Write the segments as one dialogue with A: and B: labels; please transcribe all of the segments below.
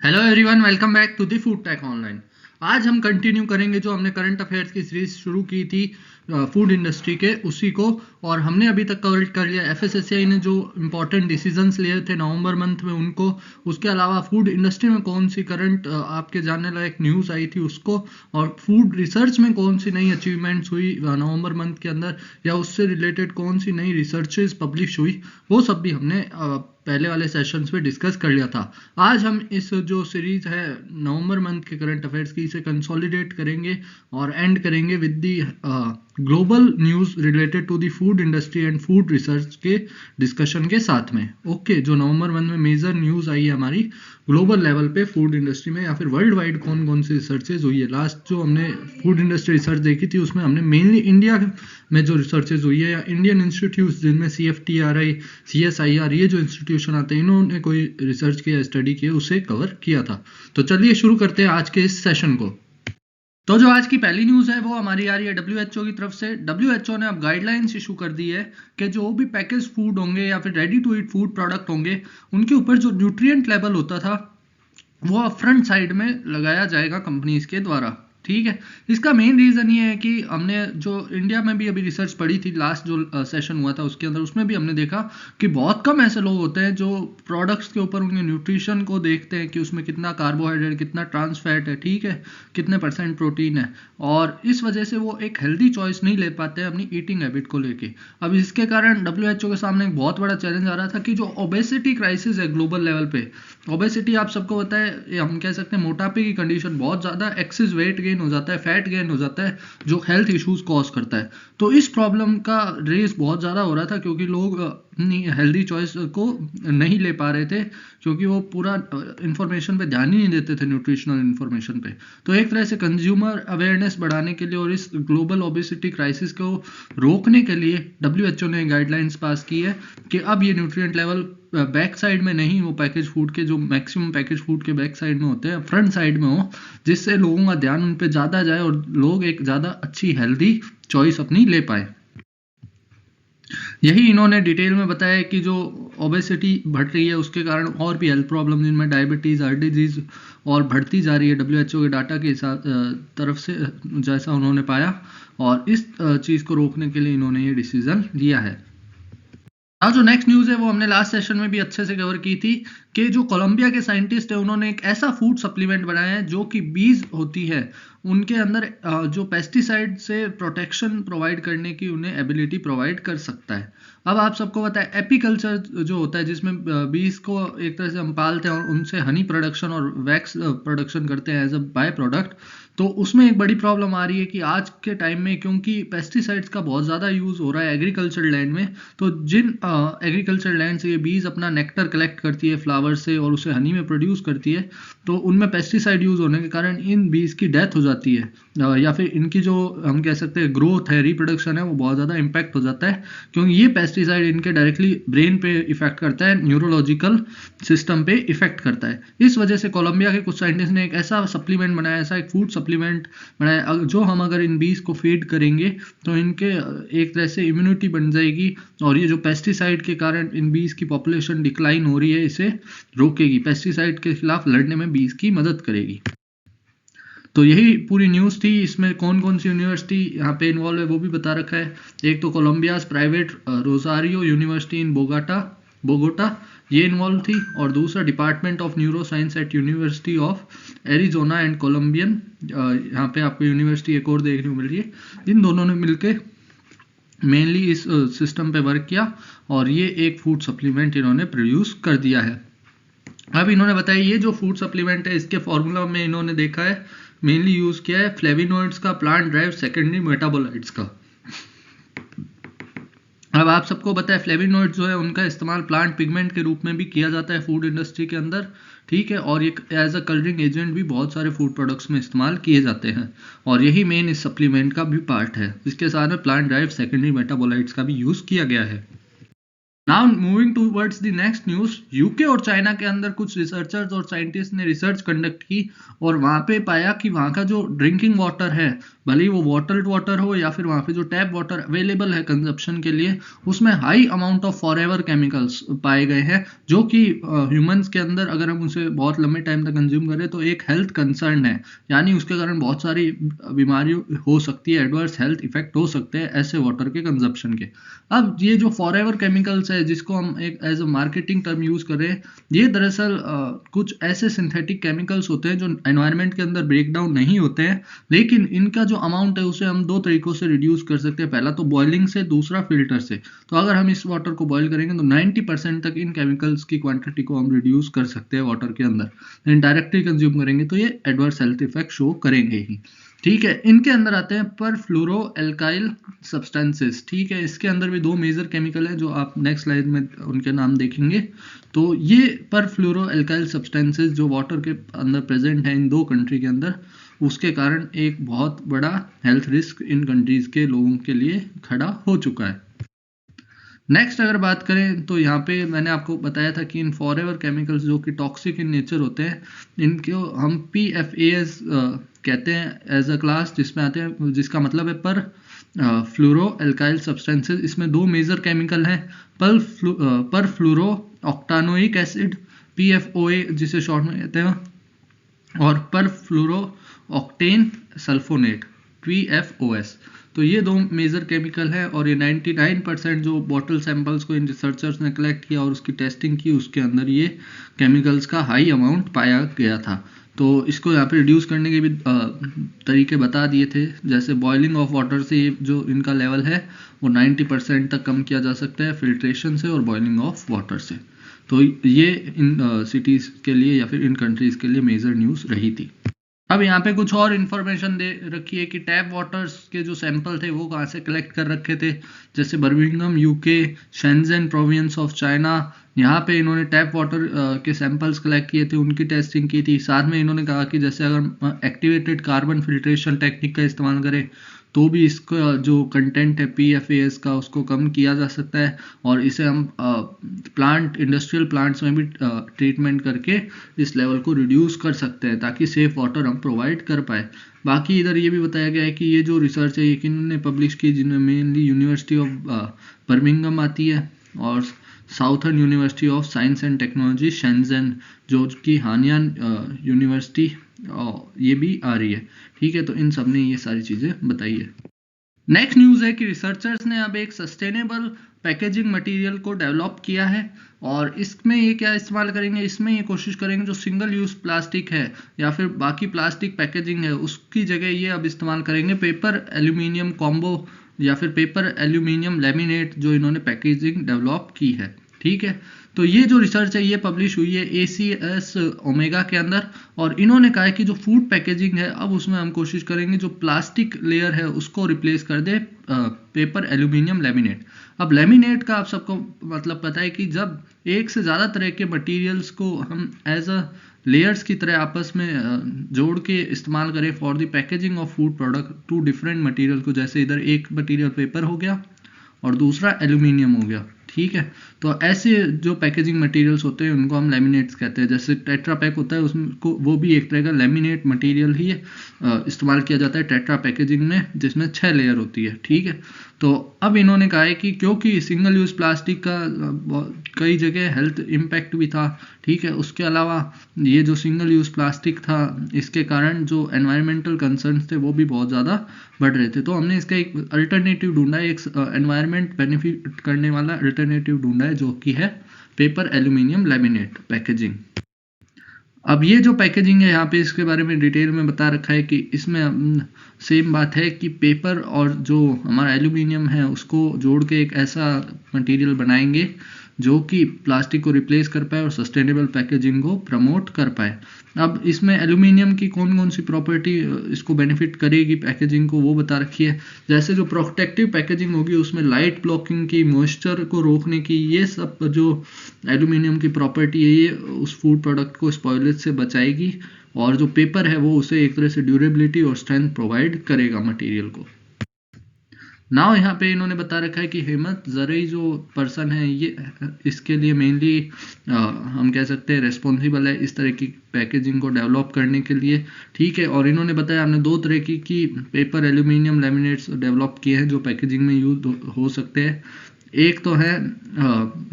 A: Hello everyone, welcome back to the food tech online. आज हम continue करेंगे जो हमने करंट अफेयर्स की सीरीज शुरू की थी फूड इंडस्ट्री के उसी को। और हमने अभी तक कवर कर लिया एफएसएसएआई ने जो इम्पोर्टेंट डिसीजंस लिए थे नवंबर मंथ में उनको। उसके अलावा फूड इंडस्ट्री में कौन सी करंट आपके जानने लायक न्यूज़ आई थी उसको, और फूड रिसर्च में कौन सी नई अचीवमेंट्स हुई नवंबर मंथ के अंदर, या उससे रिलेटेड कौन सी नई रिसर्चेज पब्लिश हुई, वो सब भी हमने पहले वाले सेशंस में डिस्कस कर लिया था। आज हम इस जो सीरीज है नवंबर मंथ के करंट अफेयर्स की, इसे कंसोलिडेट करेंगे और एंड करेंगे with the global news related to the food industry and food research के डिस्कशन के साथ में। ओके, जो नवंबर मंथ में मेजर न्यूज़ आई है हमारी ग्लोबल लेवल पे फूड इंडस्ट्री में या फिर वर्ल्ड वाइड कौन कौन सी रिसर्चेज हुई है। लास्ट जो हमने फूड इंडस्ट्री रिसर्च देखी थी उसमें हमने मेनली इंडिया में जो रिसर्चेज हुई है या इंडियन इंस्टीट्यूट जिनमें CFTRI, CSIR ये जो इंस्टीट्यूशन आते हैं इन्होंने कोई रिसर्च किया, स्टडी किया, उसे कवर किया था। तो चलिए शुरू करते हैं आज के इस सेशन को। तो जो आज की पहली न्यूज़ है वो हमारी आ रही है WHO की तरफ से। WHO ने अब गाइडलाइंस इशू कर दी है कि जो भी पैकेज फूड होंगे या फिर ready to eat food product होंगे उनके ऊपर जो न्यूट्रिएंट लेवल होता था वो अब फ्रंट साइड में लगाया जाएगा कंपनीज के द्वारा। ठीक है, इसका मेन रीज़न ये है कि हमने जो इंडिया में भी अभी रिसर्च पढ़ी थी, लास्ट जो सेशन हुआ था उसके अंदर, उसमें भी हमने देखा कि बहुत कम ऐसे लोग होते हैं जो प्रोडक्ट्स के ऊपर उनके न्यूट्रिशन को देखते हैं कि उसमें कितना कार्बोहाइड्रेट, कितना ट्रांस फैट है, ठीक है, कितने % प्रोटीन है, और इस वजह से वो एक हेल्दी चॉइस नहीं ले पाते हैं अपनी ईटिंग हैबिट को लेके। अब इसके कारण WHO के सामने एक बहुत बड़ा चैलेंज आ रहा था कि जो ओबेसिटी क्राइसिस है ग्लोबल लेवल पे, ओबेसिटी आप सबको पता है, हम कह सकते हैं मोटापे की कंडीशन, बहुत ज़्यादा एक्सेस वेट गेन हो जाता है, फैट गेन हो जाता है जो हेल्थ इश्यूज कॉज करता है। तो इस प्रॉब्लम का रेस बहुत ज़्यादा हो रहा था क्योंकि लोग हेल्दी चॉइस को नहीं ले पा रहे थे, क्योंकि वो पूरा इंफॉर्मेशन पे ध्यान ही नहीं देते थे, न्यूट्रिशनल इंफॉर्मेशन पे। तो एक तरह से कंज्यूमर अवेयरनेस बढ़ाने के लिए और इस ग्लोबल ओबेसिटी क्राइसिस को रोकने के लिए WHO ने गाइडलाइंस पास की है कि अब ये न्यूट्रिएंट लेवल बैक साइड में नहीं हो, पैकेज फूड के जो मैक्सिमम पैकेज फूड के बैक साइड में होते हैं, फ्रंट साइड में हो, जिससे लोगों का ध्यान उन पे ज़्यादा जाए और लोग एक ज़्यादा अच्छी हेल्दी चॉइस अपनी ले पाए। यही इन्होंने डिटेल में बताया कि जो ओबेसिटी बढ़ रही है उसके कारण और भी हेल्थ प्रॉब्लम जिनमें डायबिटीज़, हार्ट डिजीज़ और बढ़ती जा रही है WHO के डाटा के तरफ से, जैसा उन्होंने पाया, और इस चीज़ को रोकने के लिए इन्होंने ये डिसीज़न लिया है। अब जो नेक्स्ट न्यूज़ है वो हमने लास्ट सेशन में भी अच्छे से कवर की थी कि जो कोलंबिया के साइंटिस्ट है उन्होंने एक ऐसा फूड सप्लीमेंट बनाया है जो कि बीज होती है उनके अंदर जो पेस्टिसाइड से प्रोटेक्शन प्रोवाइड करने की उन्हें एबिलिटी प्रोवाइड कर सकता है। अब आप सबको पता है एपीकल्चर जो होता है जिसमें बीज को एक तरह से हम पालते हैं और उनसे हनी प्रोडक्शन और वैक्स प्रोडक्शन करते हैं एज अ बाय प्रोडक्ट। तो उसमें एक बड़ी प्रॉब्लम आ रही है कि आज के टाइम में क्योंकि पेस्टिसाइड्स का बहुत ज़्यादा यूज़ हो रहा है एग्रीकल्चर लैंड में, तो जिन एग्रीकल्चर लैंड से ये बीज अपना नेक्टर कलेक्ट करती है फ्लावर से और उसे हनी में प्रोड्यूस करती है, तो उनमें पेस्टिसाइड यूज़ होने के कारण इन बीज की डेथ हो जाती है, या फिर इनकी जो हम कह सकते हैं ग्रोथ है, रिप्रोडक्शन है, वो बहुत ज़्यादा इम्पैक्ट हो जाता है, क्योंकि ये पेस्टिसाइड इनके डायरेक्टली ब्रेन पे इफेक्ट करता है, न्यूरोलॉजिकल सिस्टम पे इफेक्ट करता है। इस वजह से कोलंबिया के कुछ साइंटिस्ट ने एक ऐसा सप्लीमेंट बनाया, ऐसा एक फूड सप्लीमेंट बनाया जो हम अगर इन बीज को फीड करेंगे तो इनके एक तरह से इम्यूनिटी बन जाएगी, और ये जो पेस्टिसाइड के कारण इन बीज की पॉपुलेशन डिक्लाइन हो रही है इसे रोकेगी, पेस्टिसाइड के खिलाफ लड़ने में बीज की मदद करेगी। तो यही पूरी न्यूज़ थी। इसमें कौन कौन सी यूनिवर्सिटी यहाँ पे इन्वॉल्व है वो भी बता रखा है। एक तो Colombia's private Rosario university in Bogota ये इन्वॉल्व थी, और दूसरा department of neuroscience at university of Arizona and Colombian, यहाँ पे आपको यूनिवर्सिटी एक और देखने को मिल रही है। इन दोनों ने मिलके मेनली इस सिस्टम पे वर्क किया और ये एक फूड सप्लीमेंट इन्होंने प्रोड्यूस कर दिया है। अब इन्होंने बताया ये जो फूड सप्लीमेंट है इसके फॉर्मूला में इन्होंने देखा है मेनली यूज किया है फ्लेविनोइड्स का, प्लांट ड्राइव सेकेंडरी मेटाबोलाइट्स का। अब आप सबको पता है फ्लेविनोइड्स जो है उनका इस्तेमाल प्लांट पिगमेंट के रूप में भी किया जाता है फूड इंडस्ट्री के अंदर, ठीक है, और ये एज अ कलरिंग एजेंट भी बहुत सारे फूड प्रोडक्ट्स में इस्तेमाल किए जाते हैं, और यही मेन इस सप्लीमेंट का भी पार्ट है। इसके साथ में प्लांट ड्राइव सेकेंडरी मेटाबोलाइट्स का भी यूज किया गया है। Now moving towards the next news, UK और चाइना के अंदर कुछ रिसर्चर्स और साइंटिस्ट ने रिसर्च कंडक्ट की और वहाँ पे पाया कि वहाँ का जो ड्रिंकिंग वाटर है भले ही वो वाटर वाटर हो या फिर वहाँ पे जो टैप वाटर अवेलेबल है कंजप्शन के लिए, उसमें high amount of forever chemicals पाए गए हैं, जो कि ह्यूमंस के अंदर अगर हम उसे बहुत लंबे टाइम तक कंज्यूम करें तो एक हेल्थ कंसर्न है, यानी उसके कारण बहुत सारी बीमारी हो सकती है, एडवर्स हेल्थ इफेक्ट हो सकते हैं ऐसे वाटर के कंजप्शन के। अब ये जो फॉरएवर केमिकल्स है जिसको हम एक as a marketing term use कर रहे हैं, ये दरअसल कुछ ऐसे सिंथेटिक केमिकल्स होते हैं जो एनवायरनमेंट के अंदर ब्रेक डाउन नहीं होते हैं, लेकिन इनका जो अमाउंट है उसे हम दो तरीकों से रिड्यूस कर सकते हैं, पहला तो बॉइलिंग से, दूसरा फिल्टर से। तो अगर हम इस वाटर को बॉयल करेंगे तो 90% तक इन केमिकल्स की क्वांटिटी को हम रिड्यूस कर सकते हैं वाटर के अंदर, लेकिन डायरेक्टली कंज्यूम करेंगे तो ये एडवर्स हेल्थ इफेक्ट शो करेंगे ही। ठीक है, इनके अंदर आते हैं परफ्लोरो एल्काइल सब्सटेंसेस। ठीक है, इसके अंदर भी दो मेजर केमिकल हैं जो आप नेक्स्ट स्लाइड में उनके नाम देखेंगे। तो ये परफ्लोरो एल्काइल सब्सटेंसेस जो वाटर के अंदर प्रेजेंट है इन दो कंट्री के अंदर, उसके कारण एक बहुत बड़ा हेल्थ रिस्क इन कंट्रीज के लोगों के लिए खड़ा हो चुका है। नेक्स्ट अगर बात करें तो यहाँ पे मैंने आपको बताया था कि इन फॉरएवर केमिकल्स जो कि टॉक्सिक इन नेचर होते हैं, इनको हम PFAS कहते हैं एज अ क्लास, जिसमें आते हैं, जिसका मतलब है पर फ्लोरो एल्काइल सब्सटेंसेस। इसमें दो मेजर केमिकल हैं, पर फ्लोरो ऑक्टानोइक एसिड PFOA जिसे शॉर्ट में कहते हैं, और पर फ्लोरो ऑक्टेन सल्फोनेट PFOS। तो ये दो मेजर केमिकल है और ये 99% जो बॉटल सैंपल्स को इन रिसर्चर्स ने कलेक्ट किया और उसकी टेस्टिंग की, उसके अंदर ये केमिकल्स का हाई अमाउंट पाया गया था। तो इसको यहाँ पे रिड्यूस करने के भी तरीके बता दिए थे, जैसे बॉइलिंग ऑफ वाटर से ये जो इनका लेवल है वो 90% तक कम किया जा सकता है, फिल्ट्रेशन से और बॉइलिंग ऑफ वाटर से। तो ये इन सिटीज़ के लिए या फिर इन कंट्रीज़ के लिए मेजर न्यूज़ रही थी। अब यहाँ पे कुछ और इन्फॉर्मेशन दे रखी है कि टैप वाटर्स के जो सैंपल थे वो कहाँ से कलेक्ट कर रखे थे, जैसे Birmingham UK, Shenzhen province of China, यहाँ पे इन्होंने टैप वाटर के सैंपल्स कलेक्ट किए थे, उनकी टेस्टिंग की थी। साथ में इन्होंने कहा कि जैसे अगर एक्टिवेटेड कार्बन फिल्ट्रेशन टेक्निक का इस्तेमाल करें तो भी इसका जो कंटेंट है PFAS का उसको कम किया जा सकता है, और इसे हम प्लांट इंडस्ट्रियल प्लांट्स में भी ट्रीटमेंट करके इस लेवल को रिड्यूस कर सकते हैं ताकि सेफ वाटर हम प्रोवाइड कर पाए। बाकी इधर ये भी बताया गया है कि ये जो रिसर्च है ये किन्होंने पब्लिश की, जिनमें मेनली यूनिवर्सिटी ऑफ बर्मिंघम आती है और southern university of science and technology Shenzhen, जो कि हानियान यूनिवर्सिटी ये भी आ रही है। ठीक है, तो इन सब ने ये सारी चीज़ें बताई है। नेक्स्ट न्यूज़ है कि रिसर्चर्स ने अब एक सस्टेनेबल पैकेजिंग मटेरियल को डेवलप किया है, और इसमें ये क्या इस्तेमाल करेंगे, इसमें ये कोशिश करेंगे जो सिंगल यूज़ प्लास्टिक है या फिर बाकी प्लास्टिक पैकेजिंग है उसकी जगह ये अब इस्तेमाल करेंगे पेपर एल्यूमिनियम कॉम्बो या फिर पेपर एल्यूमिनियम लेमिनेट, जो इन्होंने पैकेजिंग डेवलप की है। ठीक है, तो ये जो रिसर्च है ये पब्लिश हुई है ACS ओमेगा के अंदर, और इन्होंने कहा है कि जो फूड पैकेजिंग है अब उसमें हम कोशिश करेंगे जो प्लास्टिक लेयर है उसको रिप्लेस कर दे पेपर एल्यूमिनियम लेमिनेट। अब लेमिनेट का आप सबको मतलब पता है कि जब एक से ज़्यादा तरह के मटेरियल्स को हम एज अ लेयर्स की तरह आपस में जोड़ के इस्तेमाल करें for the packaging of food product to different material को, जैसे इधर एक मटेरियल पेपर हो गया और दूसरा एल्यूमिनियम हो गया। ठीक है, तो ऐसे जो पैकेजिंग मटेरियल्स होते हैं उनको हम लेमिनेट्स कहते हैं। जैसे टेट्रा पैक होता है उसको, वो भी एक तरह का लेमिनेट मटेरियल ही इस्तेमाल किया जाता है टेट्रा पैकेजिंग में, जिसमें 6 लेयर होती है। ठीक है, तो अब इन्होंने कहा है कि क्योंकि सिंगल यूज़ प्लास्टिक का कई जगह हेल्थ इम्पैक्ट भी था, ठीक है, उसके अलावा ये जो सिंगल यूज़ प्लास्टिक था इसके कारण जो एनवायरमेंटल कंसर्न्स थे वो भी बहुत ज़्यादा बढ़ रहे थे, तो हमने इसका एक अल्टरनेटिव ढूंढा है, एक एनवायरमेंट बेनिफिट करने वाला अल्टरनेटिव ढूंढा है, जो कि है पेपर एल्यूमिनियम लेमिनेट पैकेजिंग। अब ये जो पैकेजिंग है यहाँ पे इसके बारे में डिटेल में बता रखा है कि इसमें सेम बात है कि पेपर और जो हमारा एल्यूमिनियम है उसको जोड़ के एक ऐसा मटेरियल बनाएंगे जो कि प्लास्टिक को रिप्लेस कर पाए और सस्टेनेबल पैकेजिंग को प्रमोट कर पाए। अब इसमें एल्यूमिनियम की कौन कौन सी प्रॉपर्टी इसको बेनिफिट करेगी पैकेजिंग को वो बता रखी है। जैसे जो प्रोटेक्टिव पैकेजिंग होगी उसमें लाइट ब्लॉकिंग की, मॉइस्चर को रोकने की, ये सब जो एल्यूमिनियम की प्रॉपर्टी है ये उस फूड प्रोडक्ट को स्पॉइलेज से बचाएगी, और जो पेपर है वो उसे एक तरह से ड्यूरेबिलिटी और स्ट्रेंथ प्रोवाइड करेगा मटेरियल को। नाउ यहाँ पे इन्होंने बता रखा है कि हिम्मत ज़रई जो पर्सन है ये इसके लिए मेनली हम कह सकते हैं रिस्पॉन्सिबल है इस तरह की पैकेजिंग को डेवलप करने के लिए, ठीक है। और इन्होंने बताया हमने दो तरह की पेपर एल्यूमिनियम लैमिनेट्स डेवलप किए हैं जो पैकेजिंग में यूज हो सकते हैं। एक तो है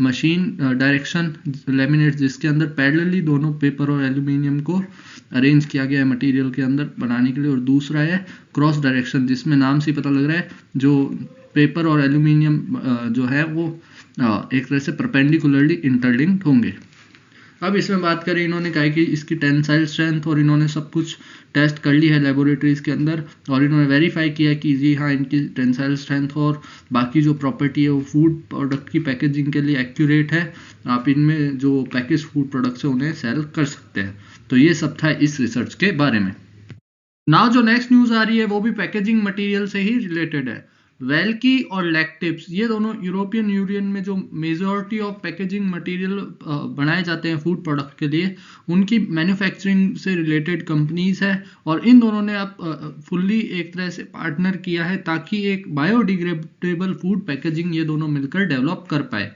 A: मशीन डायरेक्शन लैमिनेट्स जिसके अंदर पैरेलली दोनों पेपर और एल्यूमिनियम को अरेंज किया गया है मटेरियल के अंदर बनाने के लिए, और दूसरा है क्रॉस डायरेक्शन जिसमें नाम से पता लग रहा है जो पेपर और एल्यूमिनियम जो है वो एक तरह से परपेंडिकुलरली इंटरलिंक्ड होंगे। अब इसमें बात करें, इन्होंने कहा कि इसकी टेंसाइल स्ट्रेंथ और इन्होंने सब कुछ टेस्ट कर ली है लेबोरेटरीज के अंदर, और इन्होंने वेरीफाई किया कि जी हाँ इनकी टेंसाइल स्ट्रेंथ और बाकी जो प्रॉपर्टी है वो फूड प्रोडक्ट की पैकेजिंग के लिए एक्यूरेट है। आप इनमें जो पैकेज फूड प्रोडक्ट्स है उन्हें सेल कर सकते हैं। तो ये सब था इस रिसर्च के बारे में। नाउ जो नेक्स्ट न्यूज़ आ रही है वो भी पैकेजिंग मटेरियल से ही रिलेटेड है। वेल्की और लैक्टिप्स ये दोनों यूरोपियन यूनियन में जो मेजॉरिटी ऑफ पैकेजिंग मटेरियल बनाए जाते हैं फूड प्रोडक्ट के लिए, उनकी मैन्युफैक्चरिंग से रिलेटेड कंपनीज है, और इन दोनों ने अब फुल्ली एक तरह से पार्टनर किया है ताकि एक बायोडिग्रेडेबल फूड पैकेजिंग ये दोनों मिलकर डेवलप कर पाए।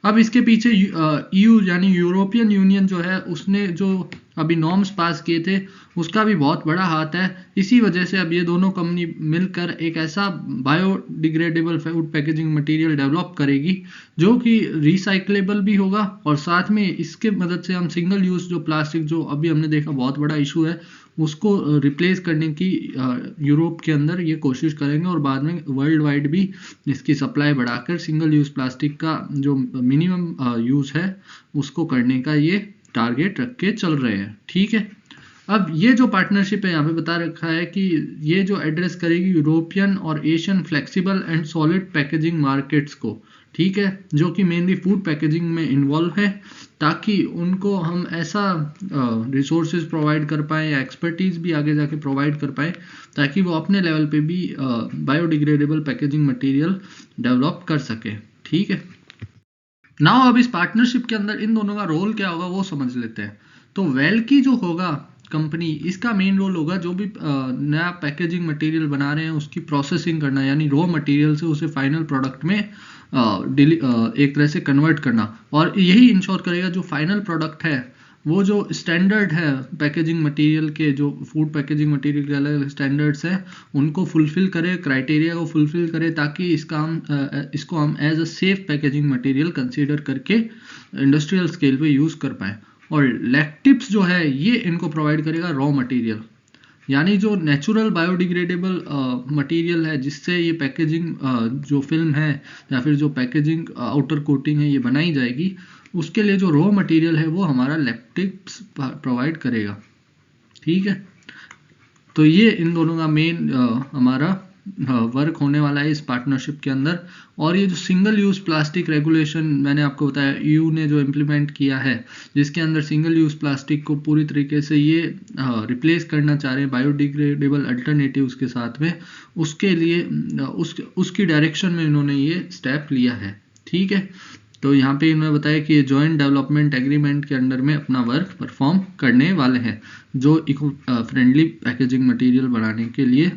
A: अब इसके पीछे ईयू यानी यूरोपियन यूनियन जो है उसने जो अभी नॉर्म्स पास किए थे उसका भी बहुत बड़ा हाथ है। इसी वजह से अब ये दोनों कंपनी मिलकर एक ऐसा biodegradable food packaging material develop करेगी जो कि रिसाइक्लेबल भी होगा, और साथ में इसके मदद से हम सिंगल यूज जो प्लास्टिक जो अभी हमने देखा बहुत बड़ा इशू है उसको रिप्लेस करने की यूरोप के अंदर ये कोशिश करेंगे, और बाद में वर्ल्ड वाइड भी इसकी सप्लाई बढ़ाकर सिंगल यूज प्लास्टिक का जो मिनिमम यूज है उसको करने का ये टारगेट रख के चल रहे हैं, ठीक है। अब ये जो पार्टनरशिप है यहाँ पे बता रखा है कि ये जो एड्रेस करेगी यूरोपियन और Asian flexible and solid packaging markets को, ठीक है, जो कि मेनली फूड पैकेजिंग में इन्वॉल्व है, ताकि उनको हम ऐसा रिसोर्सेज प्रोवाइड कर पाएँ या एक्सपर्टीज भी आगे जाके प्रोवाइड कर पाएँ ताकि वो अपने लेवल पे भी बायोडिग्रेडेबल पैकेजिंग मटेरियल डेवलप कर सके, ठीक है। नाउ अब इस पार्टनरशिप के अंदर इन दोनों का रोल क्या होगा वो समझ लेते हैं। तो वेल्की जो होगा कंपनी, इसका मेन रोल होगा जो भी नया पैकेजिंग मटेरियल बना रहे हैं उसकी प्रोसेसिंग करना, यानी रॉ मटेरियल से उसे फाइनल प्रोडक्ट में एक तरह से कन्वर्ट करना, और यही इंश्योर करेगा जो फाइनल प्रोडक्ट है वो जो स्टैंडर्ड है पैकेजिंग मटेरियल के, जो फूड पैकेजिंग मटेरियल के अलग अलग स्टैंडर्ड्स हैं उनको फुलफिल करे, क्राइटेरिया को फुलफिल करे, ताकि इसको हम as a safe packaging material consider करके इंडस्ट्रियल स्केल पे यूज़ कर पाएँ। और लैक्टिप्स जो है ये इनको प्रोवाइड करेगा रॉ मटेरियल, यानी जो नेचुरल बायोडिग्रेडेबल मटेरियल है जिससे ये पैकेजिंग जो फिल्म है या फिर जो पैकेजिंग आउटर कोटिंग है ये बनाई जाएगी, उसके लिए जो रॉ मटेरियल है वो हमारा लैक्टिप्स प्रोवाइड करेगा, ठीक है। तो ये इन दोनों का मेन हमारा वर्क होने वाला है इस पार्टनरशिप के अंदर। और ये जो सिंगल यूज़ प्लास्टिक रेगुलेशन मैंने आपको बताया ईयू ने जो इम्प्लीमेंट किया है, जिसके अंदर सिंगल यूज़ प्लास्टिक को पूरी तरीके से ये रिप्लेस करना चाह रहे हैं बायोडिग्रेडेबल अल्टरनेटिव्स के साथ में, उसके लिए उसकी डायरेक्शन में इन्होंने ये स्टेप लिया है, ठीक है। तो यहाँ पे इन्होंने बताया कि ये जॉइंट डेवलपमेंट एग्रीमेंट के अंडर में अपना वर्क परफॉर्म करने वाले हैं जो इको फ्रेंडली पैकेजिंग मटेरियल बनाने के लिए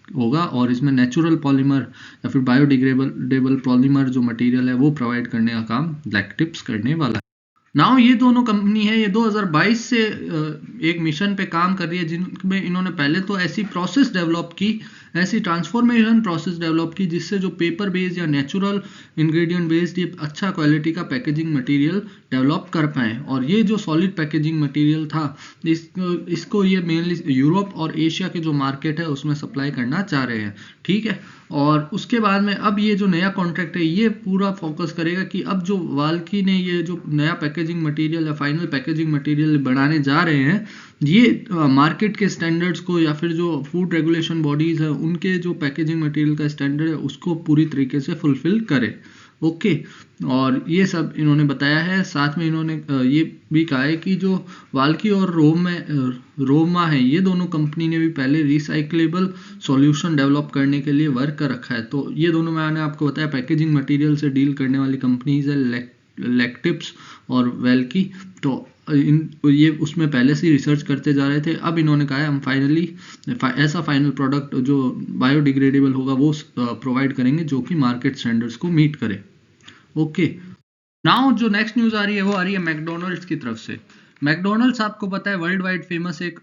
A: होगा, और इसमें नेचुरल पॉलीमर या फिर बायोडिग्रेडेबल पॉलीमर जो मटेरियल है वो प्रोवाइड करने का काम लैक्टिप्स करने वाला है। नाउ ये दोनों कंपनी है ये 2022 से एक मिशन पे काम कर रही है जिनमें इन्होंने पहले तो ऐसी प्रोसेस डेवलप की, ऐसी ट्रांसफॉर्मेशन प्रोसेस डेवलप की जिससे जो पेपर बेस्ड या नेचुरल इंग्रेडिएंट बेस्ड ये अच्छा क्वालिटी का पैकेजिंग मटेरियल डेवलप कर पाएँ। और ये जो सॉलिड पैकेजिंग मटेरियल था इसको ये मेनली यूरोप और एशिया के जो मार्केट है उसमें सप्लाई करना चाह रहे हैं, ठीक है। और उसके बाद में अब ये जो नया कॉन्ट्रैक्ट है ये पूरा फोकस करेगा कि अब जो वाल्की ने ये जो नया पैकेजिंग मटेरियल या फाइनल पैकेजिंग मटेरियल बनाने जा रहे हैं ये मार्केट के स्टैंडर्ड्स को या फिर जो फूड रेगुलेशन बॉडीज़ है उनके जो पैकेजिंग मटेरियल का स्टैंडर्ड है उसको पूरी तरीके से फुलफिल करे, ओके। और ये सब इन्होंने बताया है। साथ में इन्होंने ये भी कहा है कि जो वाल्की और रोमा है ये दोनों कंपनी ने भी पहले रिसाइक्लेबल सॉल्यूशन डेवलप करने के लिए वर्क कर रखा है। तो ये दोनों मैंने आपको बताया पैकेजिंग मटेरियल से डील करने वाली कंपनीज है लैक्टिप्स और वेल्की। तो ये उसमें पहले से रिसर्च करते जा रहे थे। अब इन्होंने कहा है हम फाइनली ऐसा फाइनल प्रोडक्ट जो बायोडिग्रेडेबल होगा वो प्रोवाइड करेंगे जो कि मार्केट स्टैंडर्ड्स को मीट करे। ओके, नाउ जो नेक्स्ट न्यूज़ आ रही है वो आ रही है मैकडोनल्ड्स की तरफ से। मैकडोनल्ड्स आपको पता है वर्ल्ड वाइड फेमस एक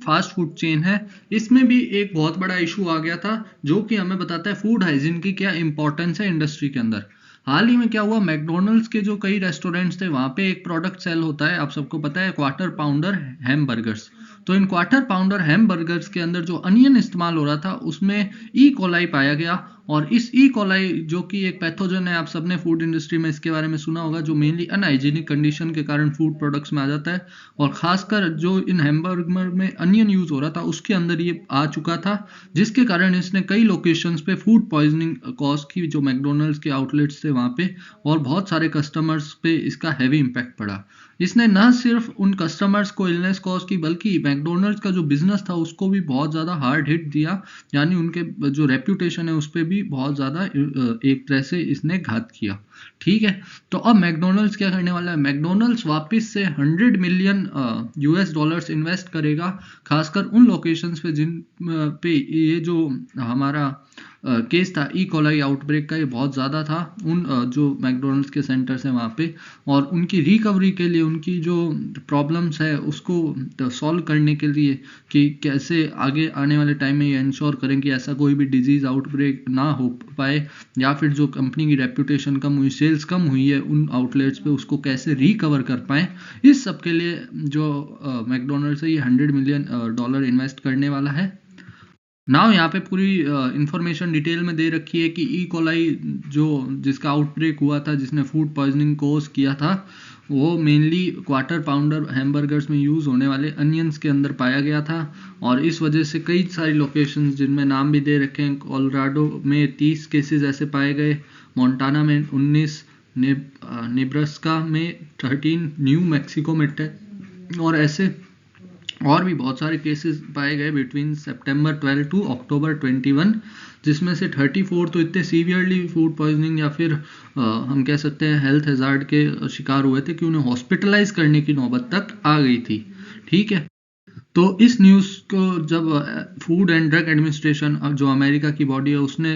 A: फास्ट फूड चेन है। इसमें भी एक बहुत बड़ा इशू आ गया था जो कि हमें बताता है फूड हाइजीन की क्या इंपॉर्टेंस है इंडस्ट्री के अंदर। हाल ही में क्या हुआ, मैकडोनल्ड्स के जो कई रेस्टोरेंट्स थे वहाँ पे एक प्रोडक्ट सेल होता है, आप सबको पता है, क्वार्टर पाउंडर हैम बर्गर्स। तो इन क्वार्टर पाउंडर हैम बर्गर्स के अंदर जो अनियन इस्तेमाल हो रहा था उसमें ई कोलाई पाया गया। और इस ई कोलाई जो कि एक पैथोजन है, आप सबने फूड इंडस्ट्री में इसके बारे में सुना होगा, जो मेनली अनहाइजीनिक कंडीशन के कारण फूड प्रोडक्ट्स में आ जाता है। और खासकर जो इन हैमबर्गर में अनियन यूज हो रहा था उसके अंदर ये आ चुका था, जिसके कारण इसने कई लोकेशंस पे फूड पॉइजनिंग कॉज की, जो मैकडोनल्ड्स के आउटलेट्स थे वहाँ पे, और बहुत सारे कस्टमर्स पे इसका हैवी इम्पैक्ट पड़ा। इसने न सिर्फ उन कस्टमर्स को इलनेस कॉज की बल्कि मैकडोनल्ड्स का जो बिजनेस था उसको भी बहुत ज़्यादा हार्ड हिट दिया, यानी उनके जो रेप्यूटेशन है उस पर भी बहुत ज़्यादा एक तरह से इसने घात किया। ठीक है, तो अब मैकडोनल्ड्स क्या करने वाला है, मैकडोनल्ड्स वापस से 100 मिलियन यूएस डॉलर्स इन्वेस्ट करेगा, खासकर उन लोकेशंस पे जिन पे ये जो हमारा केस था ई कोलाई आउटब्रेक का, ये बहुत ज़्यादा था उन जो मैकडोनल्ड्स के सेंटर्स हैं वहाँ पे। और उनकी रिकवरी के लिए, उनकी जो प्रॉब्लम्स है उसको सॉल्व करने के लिए कि कैसे आगे आने वाले टाइम में ये इंश्योर करें कि ऐसा कोई भी डिजीज़ आउटब्रेक ना हो पाए, या फिर जो कंपनी की रेप्यूटेशन कम हुई, सेल्स कम हुई है उन आउटलेट्स पे, उसको कैसे रिकवर कर पाएँ। इस सब के लिए जो मैकडोनल्ड्स है ये 100 मिलियन डॉलर इन्वेस्ट करने वाला है। नाउ यहाँ पे पूरी इंफॉर्मेशन डिटेल में दे रखी है कि ई कोलाई जो जिसका आउटब्रेक हुआ था, जिसने फूड पॉइजनिंग कोज किया था, वो मेनली क्वार्टर पाउंडर हैमबर्गर्स में यूज़ होने वाले अनियंस के अंदर पाया गया था। और इस वजह से कई सारी लोकेशंस जिनमें नाम भी दे रखे हैं, कोलोराडो में 30 केसेस ऐसे पाए गए, मोंटाना में 19, नेब्रास्का में 13, न्यू मैक्सिको में 10, और ऐसे और भी बहुत सारे केसेस पाए गए बिटवीन सितंबर 12 टू अक्टूबर 21, जिसमें से 34 तो इतने सीवियरली फूड पॉइजनिंग या फिर हम कह सकते हैं हेल्थ हैजार्ड के शिकार हुए थे कि उन्हें हॉस्पिटलाइज करने की नौबत तक आ गई थी। ठीक है, तो इस न्यूज़ को जब फूड एंड ड्रग एडमिनिस्ट्रेशन जो अमेरिका की बॉडी है उसने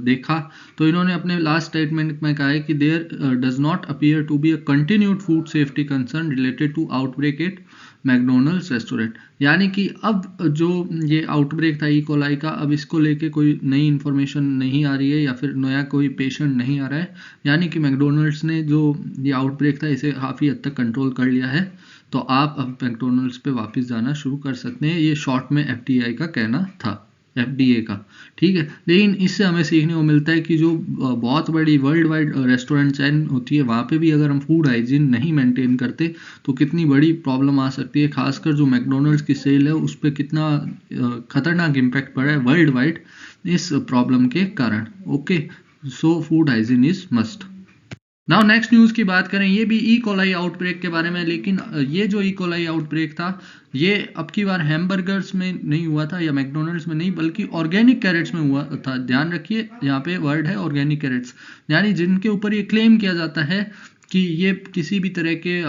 A: देखा, तो इन्होंने अपने लास्ट स्टेटमेंट में कहा है कि there does not appear to be a continued food safety concern related to outbreak at McDonald's restaurant. यानी कि अब जो ये आउटब्रेक था ई कोलाई का, अब इसको लेके कोई नई इन्फॉर्मेशन नहीं आ रही है या फिर नया कोई पेशेंट नहीं आ रहा है, यानी कि मैकडोनल्ड्स ने जो ये आउटब्रेक था इसे काफ़ी हद तक कंट्रोल कर लिया है। तो आप अब मैकडोनल्ड्स पे वापस जाना शुरू कर सकते हैं, ये शॉर्ट में एफडीआई का कहना था, एफडीए का। ठीक है, लेकिन इससे हमें सीखने को मिलता है कि जो बहुत बड़ी वर्ल्ड वाइड रेस्टोरेंट चेन होती है वहाँ पे भी अगर हम फूड हाइजीन नहीं मेंटेन करते तो कितनी बड़ी प्रॉब्लम आ सकती है। खासकर जो मैकडोनल्ड्स की सेल है उस पर कितना खतरनाक इम्पैक्ट पड़ा है वर्ल्ड वाइड इस प्रॉब्लम के कारण। Okay, so food hygiene is must. Now next news की बात करें, ये भी ई कोलाई आउटब्रेक के बारे में, लेकिन ये जो ई कोलाई आउटब्रेक था ये अब की बार हैमबर्गर्स में नहीं हुआ था या मैकडोनल्ड्स में नहीं, बल्कि ऑर्गेनिक कैरेट्स में हुआ था। ध्यान रखिए, यहाँ पे वर्ड है ऑर्गेनिक कैरेट्स, यानी जिनके ऊपर ये क्लेम किया जाता है कि ये किसी भी तरह के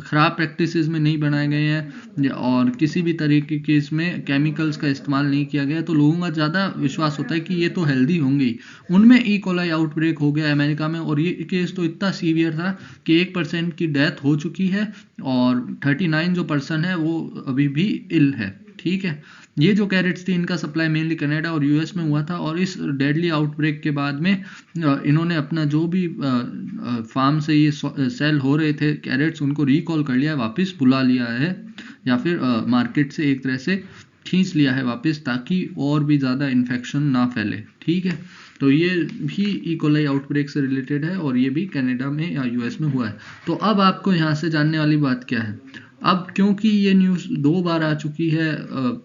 A: ख़राब प्रैक्टिसेस में नहीं बनाए गए हैं और किसी भी तरीके के इसमें केमिकल्स का इस्तेमाल नहीं किया गया, तो लोगों का ज़्यादा विश्वास होता है कि ये तो हेल्दी होंगी। उनमें ई कोलाई आउटब्रेक हो गया अमेरिका में, और ये केस तो इतना सीवियर था कि 1% की डेथ हो चुकी है और 39 जो पर्सन है वो अभी भी इल है। ठीक है, ये जो कैरेट्स थी इनका सप्लाई मेनली कनाडा और यूएस में हुआ था, और इस डेडली आउटब्रेक के बाद में इन्होंने अपना जो भी फार्म से ये सेल हो रहे थे कैरेट्स उनको रिकॉल कर लिया है, वापस बुला लिया है, या फिर मार्केट से एक तरह से खींच लिया है वापस, ताकि और भी ज़्यादा इन्फेक्शन ना फैले। ठीक है, तो ये भी ई कोलाई आउटब्रेक से रिलेटेड है और ये भी कनाडा में या यूएस में हुआ है। तो अब आपको यहाँ से जानने वाली बात क्या है, अब क्योंकि ये न्यूज़ 2 बार आ चुकी है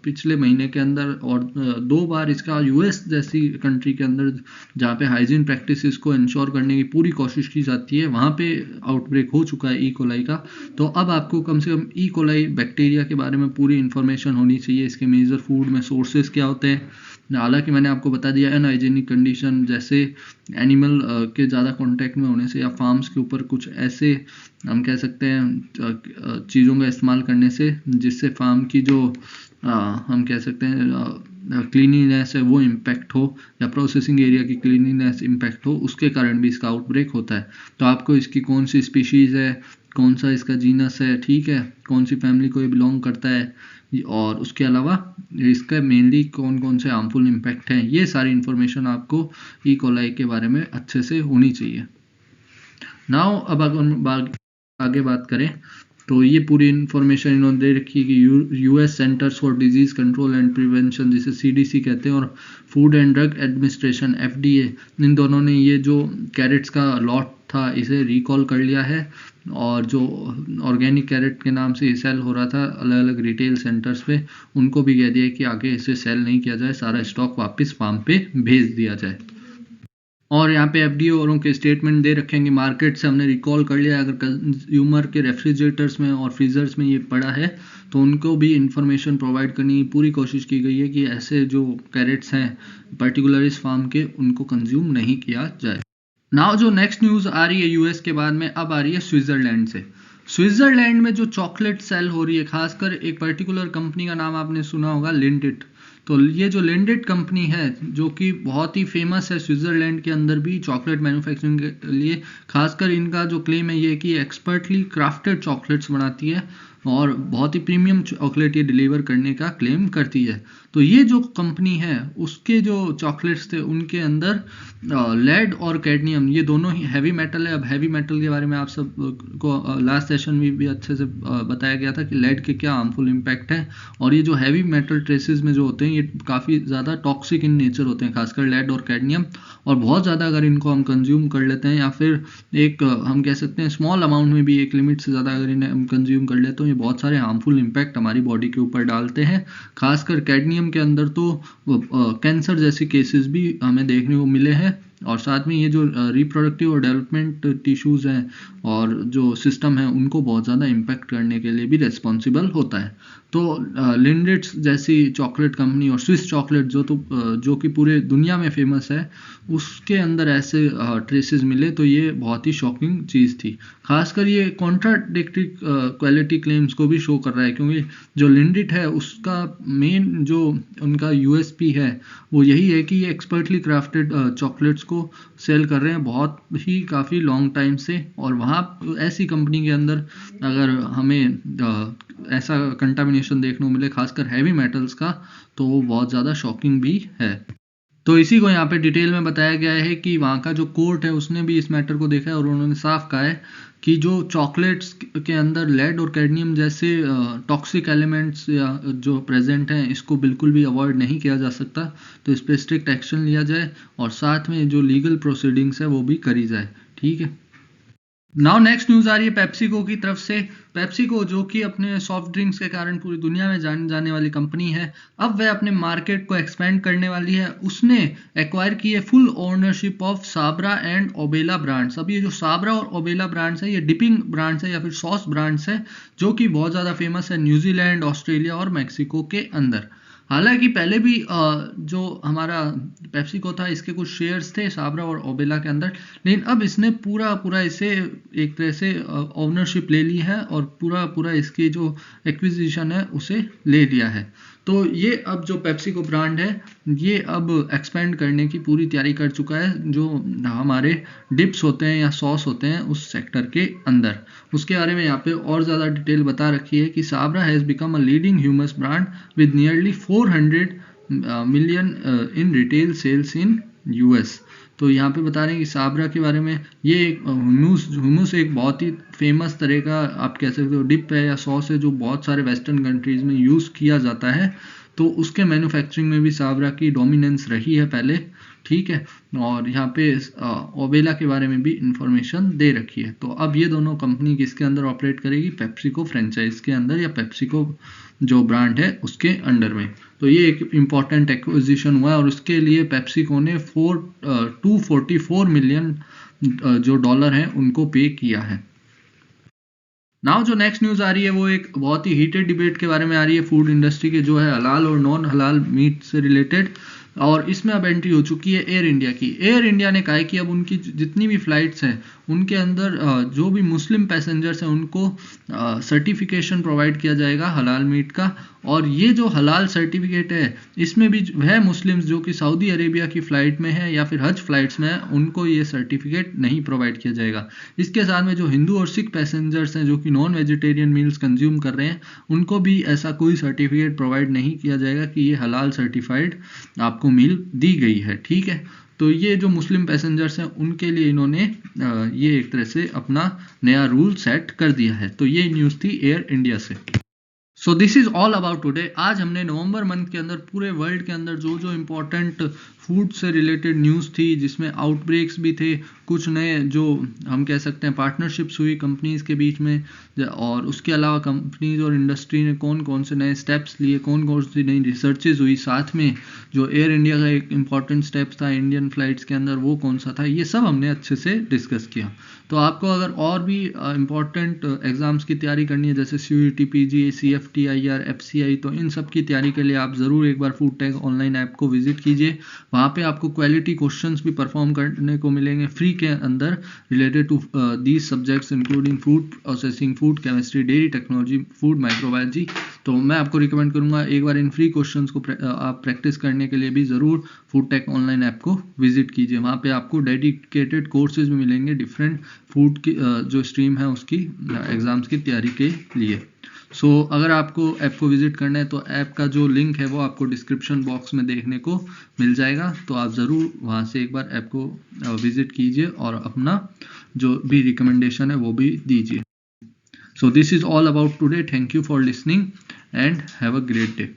A: पिछले महीने के अंदर, और 2 बार इसका यूएस जैसी कंट्री के अंदर जहाँ पे हाइजीन प्रैक्टिसेस को इंश्योर करने की पूरी कोशिश की जाती है वहाँ पे आउटब्रेक हो चुका है ई कोलाई का। तो अब आपको कम से कम ई कोलाई बैक्टीरिया के बारे में पूरी इन्फॉर्मेशन होनी चाहिए, इसके मेजर फूड में सोर्सेज क्या होते हैं, हालांकि मैंने आपको बता दिया अनहाइजीनिक कंडीशन जैसे एनिमल के ज़्यादा कांटेक्ट में होने से या फार्म्स के ऊपर कुछ ऐसे हम कह सकते हैं चीज़ों का इस्तेमाल करने से जिससे फार्म की जो हम कह सकते हैं क्लीनिनेस है वो इम्पैक्ट हो या प्रोसेसिंग एरिया की क्लीनिनेस इम्पैक्ट हो, उसके कारण भी इसका आउटब्रेक होता है। तो आपको इसकी कौन सी स्पीशीज़ है, कौन सा इसका जीनस है, ठीक है, कौन सी फैमिली को ये बिलोंग करता है, और उसके अलावा इसका मेनली कौन कौन से हार्मफुल इम्पैक्ट हैं, ये सारी इन्फॉर्मेशन आपको ई कोलाई के बारे में अच्छे से होनी चाहिए। नाउ अब अगर हम आगे बात करें तो ये पूरी इन्फॉर्मेशन इन्होंने दे रखी है कि US centres for disease control and prevention जिसे सीडीसी कहते हैं और food and drug administration FDA, इन दोनों ने ये जो कैरेट्स का लॉट था इसे रिकॉल कर लिया है, और जो ऑर्गेनिक कैरेट के नाम से सेल हो रहा था अलग अलग रिटेल सेंटर्स पे, उनको भी कह दिया कि आगे इसे सेल नहीं किया जाए, सारा स्टॉक वापस फार्म पे भेज दिया जाए। और यहाँ पे एफडीए औरों के स्टेटमेंट दे रखेंगे मार्केट से हमने रिकॉल कर लिया, अगर कंज्यूमर के रेफ्रिजरेटर्स में और फ्रीजर्स में ये पड़ा है तो उनको भी इंफॉर्मेशन प्रोवाइड करने की पूरी कोशिश की गई है कि ऐसे जो कैरेट्स हैं पर्टिकुलर इस फार्म के उनको कंज्यूम नहीं किया जाए। नाउ जो नेक्स्ट न्यूज़ आ रही है यूएस के बाद में अब आ रही है स्विट्जरलैंड से। स्विट्जरलैंड में जो चॉकलेट सेल हो रही है, खासकर एक पर्टिकुलर कंपनी का नाम आपने सुना होगा, लिंडेट। तो ये जो लिंडेट कंपनी है जो कि बहुत ही फेमस है स्विट्जरलैंड के अंदर भी चॉकलेट मैन्युफैक्चरिंग के लिए, खासकर इनका जो क्लेम है ये कि एक्सपर्टली क्राफ्टेड चॉकलेट्स बनाती है और बहुत ही प्रीमियम चॉकलेट ये डिलीवर करने का क्लेम करती है। तो ये जो कंपनी है उसके जो चॉकलेट्स थे उनके अंदर लेड और कैडमियम ये दोनों ही हैवी मेटल है। अब हैवी मेटल के बारे में आप सब को लास्ट सेशन में भी अच्छे से बताया गया था कि लेड के क्या हार्मफुल इम्पैक्ट है, और ये जो हैवी मेटल ट्रेसेस में जो होते हैं ये काफ़ी ज़्यादा टॉक्सिक इन नेचर होते हैं, खासकर लेड और कैडमियम, और बहुत ज़्यादा अगर इनको हम कंज्यूम कर लेते हैं या फिर एक हम कह सकते हैं स्मॉल अमाउंट में भी एक लिमिट से ज़्यादा अगर इन्हें हम कंज्यूम कर लेते तो ये बहुत सारे हार्मफुल इम्पैक्ट हमारी बॉडी के ऊपर डालते हैं। खासकर कैडमियम के अंदर तो कैंसर जैसे केसेस भी हमें देखने को मिले हैं, और साथ में ये जो रिप्रोडक्टिव और डेवलपमेंट टिश्यूज़ हैं और जो सिस्टम है उनको बहुत ज़्यादा इम्पैक्ट करने के लिए भी रिस्पॉन्सिबल होता है। तो लिंडेट्स जैसी चॉकलेट कंपनी और स्विस चॉकलेट जो कि पूरे दुनिया में फेमस है, उसके अंदर ऐसे ट्रेसेस मिले तो ये बहुत ही शॉकिंग चीज़ थी। खासकर ये कॉन्ट्राडिक्टरी क्वालिटी क्लेम्स को भी शो कर रहा है, क्योंकि जो लिंडेट है उसका मेन जो उनका यूएसपी है वो यही है कि ये एक्सपर्टली क्राफ्टेड चॉकलेट्स को सेल कर रहे हैं बहुत ही काफ़ी लॉन्ग टाइम से, और वहाँ ऐसी कंपनी के अंदर अगर हमें ऐसा कंटामिनेशन देखने को मिले खासकर हैवी मेटल्स का, तो वो बहुत ज़्यादा शॉकिंग भी है। तो इसी को यहाँ पे डिटेल में बताया गया है कि वहाँ का जो कोर्ट है उसने भी इस मैटर को देखा है और उन्होंने साफ कहा है कि जो चॉकलेट्स के अंदर लेड और कैडमियम जैसे टॉक्सिक एलिमेंट्स या जो प्रेजेंट हैं इसको बिल्कुल भी अवॉइड नहीं किया जा सकता, तो इस पर स्ट्रिक्ट एक्शन लिया जाए और साथ में जो लीगल प्रोसीडिंग्स है वो भी करी जाए, ठीक है। नाउ नेक्स्ट न्यूज़ आ रही है पेप्सिको की तरफ से। पेप्सिको जो कि अपने सॉफ्ट ड्रिंक्स के कारण पूरी दुनिया में जानी जाने वाली कंपनी है, अब वह अपने मार्केट को एक्सपेंड करने वाली है। उसने एक्वायर की है full ownership of Sabra and Obela brands. अब ये जो साब्रा और ओबेला ब्रांड्स है ये डिपिंग ब्रांड्स है या फिर सॉस ब्रांड्स है जो कि बहुत ज़्यादा फेमस है न्यूजीलैंड, ऑस्ट्रेलिया और मैक्सिको के अंदर। हालांकि पहले भी जो हमारा पेप्सिको था इसके कुछ शेयर्स थे साब्रा और ओबेला के अंदर, लेकिन अब इसने पूरा इसे एक तरह से ओनरशिप ले ली है और पूरा इसकी जो एक्विजिशन है उसे ले लिया है। तो ये अब जो पेप्सिको ब्रांड है ये अब एक्सपेंड करने की पूरी तैयारी कर चुका है, जो हमारे डिप्स होते हैं या सॉस होते हैं उस सेक्टर के अंदर। उसके बारे में यहाँ पे और ज़्यादा डिटेल बता रखी है कि Sabra has become a leading hummus brand with nearly 400 million in retail sales in US. तो यहाँ पे बता रहे हैं कि साब्रा के बारे में, ये एक hummus एक बहुत ही फेमस तरह का आप कह सकते हो डिप है या सॉस है जो बहुत सारे वेस्टर्न कंट्रीज़ में यूज़ किया जाता है। तो उसके मैन्युफैक्चरिंग में भी साब्रा की डोमिनेंस रही है पहले, ठीक है। और यहाँ पे ओबेला के बारे में भी इंफॉर्मेशन दे रखी है। तो अब ये दोनों कंपनी किसके अंदर ऑपरेट करेगी? पेप्सिको फ्रेंचाइज के अंदर या पेप्सिको जो ब्रांड है उसके अंडर में। तो ये एक इम्पॉर्टेंट एक्विजिशन हुआ है और उसके लिए पेप्सिको ने 244 मिलियन जो डॉलर हैं उनको पे किया है। नाउ जो नेक्स्ट न्यूज़ आ रही है वो एक बहुत ही हीटेड डिबेट के बारे में आ रही है फूड इंडस्ट्री के, जो है हलाल और नॉन हलाल मीट से रिलेटेड। और इसमें अब एंट्री हो चुकी है एयर इंडिया की। एयर इंडिया ने कहा है कि अब उनकी जितनी भी फ्लाइट्स हैं उनके अंदर जो भी मुस्लिम पैसेंजर्स हैं उनको सर्टिफिकेशन प्रोवाइड किया जाएगा हलाल मीट का। और ये जो हलाल सर्टिफिकेट है इसमें भी वह मुस्लिम्स जो कि सऊदी अरेबिया की फ़्लाइट में है या फिर हज फ्लाइट्स में है उनको ये सर्टिफिकेट नहीं प्रोवाइड किया जाएगा। इसके साथ में जो हिंदू और सिख पैसेंजर्स हैं जो कि नॉन वेजिटेरियन मील्स कंज्यूम कर रहे हैं उनको भी ऐसा कोई सर्टिफिकेट प्रोवाइड नहीं किया जाएगा कि ये हलाल सर्टिफाइड आपको मील दी गई है। ठीक है, तो ये जो मुस्लिम पैसेंजर्स हैं उनके लिए इन्होंने ये एक तरह से अपना नया रूल सेट कर दिया है। तो ये न्यूज़ थी एयर इंडिया से। So this is all about today. आज हमने नवंबर मंथ के अंदर पूरे वर्ल्ड के अंदर जो जो इम्पोर्टेंट फूड से रिलेटेड न्यूज़ थी जिसमें आउटब्रेक्स भी थे, कुछ नए जो हम कह सकते हैं पार्टनरशिप्स हुई कंपनीज़ के बीच में, और उसके अलावा कंपनीज और इंडस्ट्री ने कौन कौन से नए स्टेप्स लिए, कौन कौन सी नई रिसर्चेज हुई, साथ में जो एयर इंडिया का एक इम्पॉर्टेंट स्टेप था इंडियन फ्लाइट्स के अंदर वो कौन सा था, ये सब हमने अच्छे से डिस्कस किया। तो आपको अगर और भी इम्पॉर्टेंट एग्ज़ाम्स की तैयारी करनी है जैसे CUET, PG, CFT, IR, FCI, तो इन सब की तैयारी के लिए आप ज़रूर एक बार फूड टेक ऑनलाइन ऐप को विजिट कीजिए। वहाँ पे आपको क्वालिटी क्वेश्चंस भी परफॉर्म करने को मिलेंगे फ्री के अंदर related to these subjects including food processing, food chemistry, dairy technology, food microbiology. तो मैं आपको रिकमेंड करूँगा एक बार इन फ्री क्वेश्चंस को आप प्रैक्टिस करने के लिए भी ज़रूर फूड टेक ऑनलाइन ऐप को विजिट कीजिए। वहाँ पे आपको डेडिकेटेड कोर्सेज भी मिलेंगे डिफरेंट फूड की जो स्ट्रीम है उसकी एग्ज़ाम्स की तैयारी के लिए। सो अगर आपको ऐप को विजिट करना है तो ऐप का जो लिंक है वो आपको डिस्क्रिप्शन बॉक्स में देखने को मिल जाएगा। तो आप ज़रूर वहाँ से एक बार ऐप को विजिट कीजिए और अपना जो भी रिकमेंडेशन है वो भी दीजिए। So this is all about today. Thank you for listening and have a great day.